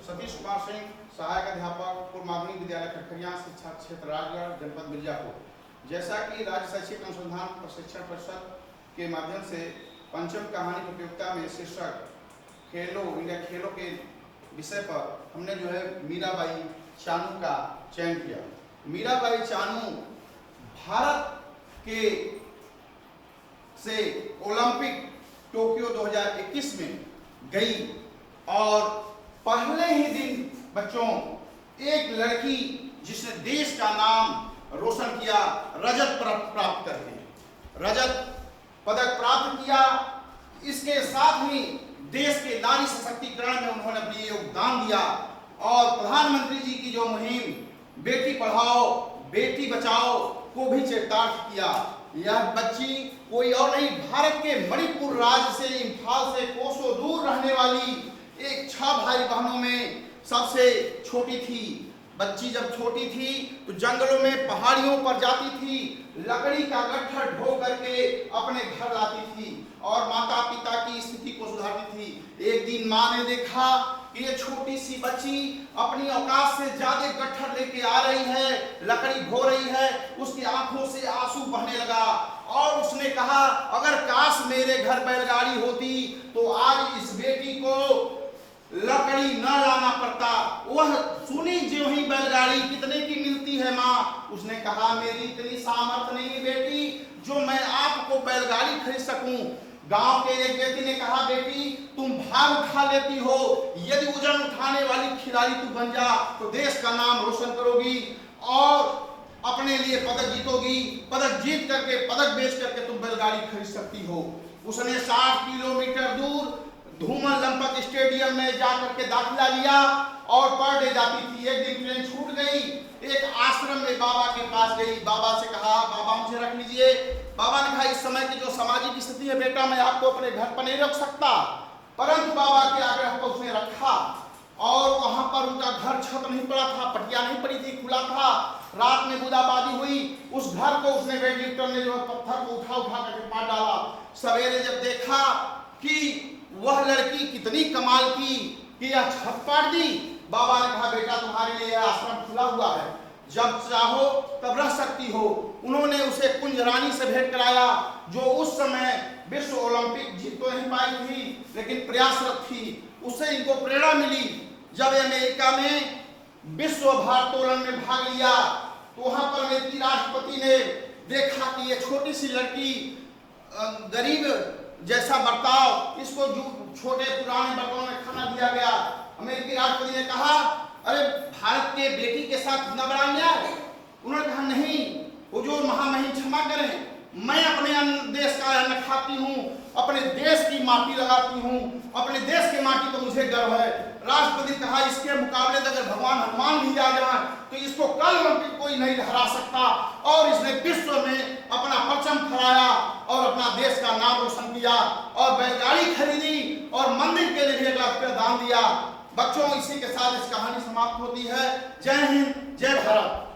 सतीश कुमार सिंह, सहायक अध्यापक, पूर्व माध्यमिक विद्यालय खटखरिया, शिक्षा क्षेत्र राजगढ़, जनपद मिर्जापुर। जैसा कि राज्य शैक्षिक अनुसंधान प्रशिक्षण परिषद के माध्यम से पंचम कहानी प्रतियोगिता में शीर्षक खेलो इंडिया खेलों के विषय पर हमने जो है मीराबाई चानू का चयन किया। मीराबाई चानू भारत के से ओलंपिक टोक्यो 2021 में गई और पहले ही दिन बच्चों एक लड़की जिसने देश का नाम रोशन किया, रजत प्राप्त करके रजत पदक प्राप्त किया। इसके साथ ही देश के नारी सशक्तिकरण में उन्होंने अपनी योगदान दिया और प्रधानमंत्री जी की जो मुहिम बेटी पढ़ाओ बेटी बचाओ को भी चरितार्थ किया। यह बच्ची कोई और नहीं, भारत के मणिपुर राज्य से इंफाल से कोसों दूर रहने वाली एक 6 भाई बहनों में सबसे छोटी थी। बच्ची जब छोटी थी तो जंगलों में पहाड़ियों पर जाती थी, लकड़ी का गट्ठर ढो करके अपने घर लाती थी और माता पिता की स्थिति को सुधारती थी। एक दिन माँ ने देखा कि ये छोटी सी बच्ची अपनी औकात से ज्यादा गट्ठर लेके आ रही है, लकड़ी ढो रही है, उसकी आंखों से आंसू बहने लगा और उसने कहा अगर काश मेरे घर बैलगाड़ी होती तो आज इस बेटी को लकड़ी न लाना पड़ता। वह सुनी जो ही बैलगाड़ी कितने की मिलती है माँ, उसने कहा मेरी इतनी सामर्थ्य नहीं है बेटी जो मैं आपको बैलगाड़ी खरीद सकूं। गांव के एक व्यक्ति ने कहा बेटी तुम भार उठा लेती हो, यदि वजन उठाने वाली खिलाड़ी तू बन जा तो देश का नाम रोशन करोगी और अपने लिए पदक जीतोगी। पदक जीत करके पदक बेच करके तुम बैलगाड़ी खरीद सकती हो। उसने 60 किलोमीटर दूर धूमल लंपत स्टेडियम में जाकर के दाखिला लिया और पर डे जाती थी। एक दिन ट्रेन छूट गई, एक आश्रम में बाबा के पास गई, बाबा से कहा बाबा मुझे रख लीजिए। बाबा ने कहा इस समय की जो सामाजिक स्थिति है बेटा मैं आपको अपने घर पर नहीं रख सकता, परंतु बाबा के आग्रह पर उसने रखा और वहां पर उनका घर छत नहीं पड़ा था, पटिया नहीं पड़ी थी, खुला था। रात में बूंदाबांदी हुई, उस घर को उसने वेटलिफ्टर ने जो पत्थर को उठा उठा करके मार डाला। सवेरे जब देखा कि वह लड़की कितनी कमाल की कि यह छत पाड़ दी, बाबा ने कहा बेटा तुम्हारे लिए आश्रम खुला हुआ है, जब चाहो तब रह सकती हो। उन्होंने उसे कुंज रानी से भेंट कराया जो उस समय विश्व ओलंपिक जीत तो नहीं पाई थी लेकिन प्रयासरत थी। उससे इनको प्रेरणा मिली। जब अमेरिका में विश्व भारोत्तोलन में भाग लिया तो वहां पर अमेरिकी राष्ट्रपति ने देखा कि ये छोटी सी लड़की गरीब जैसा बर्ताव, इसको जो छोटे पुराने बर्तनों में खाना दिया गया। अमेरिकी राष्ट्रपति ने कहा अरे भारत के बेटी के साथ इतना बड़ा अन्याय। उन्होंने कहा नहीं हुजूर महामहिम क्षमा करें, मैं अपने देश का अन्न खाती हूँ, अपने देश की माटी लगाती हूँ, अपने देश की माटी पर मुझे गर्व है। राष्ट्रपति कहा इसके मुकाबले अगर भगवान हनुमान भी आ जाए तो इसको कल ओलंपिक कोई नहीं हरा सकता। और इसने विश्व में अपना परचम फहराया और अपना देश का नाम रोशन किया और बैलगाड़ी खरीदी और मंदिर के लिए भी 1 लाख रुपया दान दिया। बच्चों इसी के साथ इस कहानी समाप्त होती है। जय हिंद, जय भारत।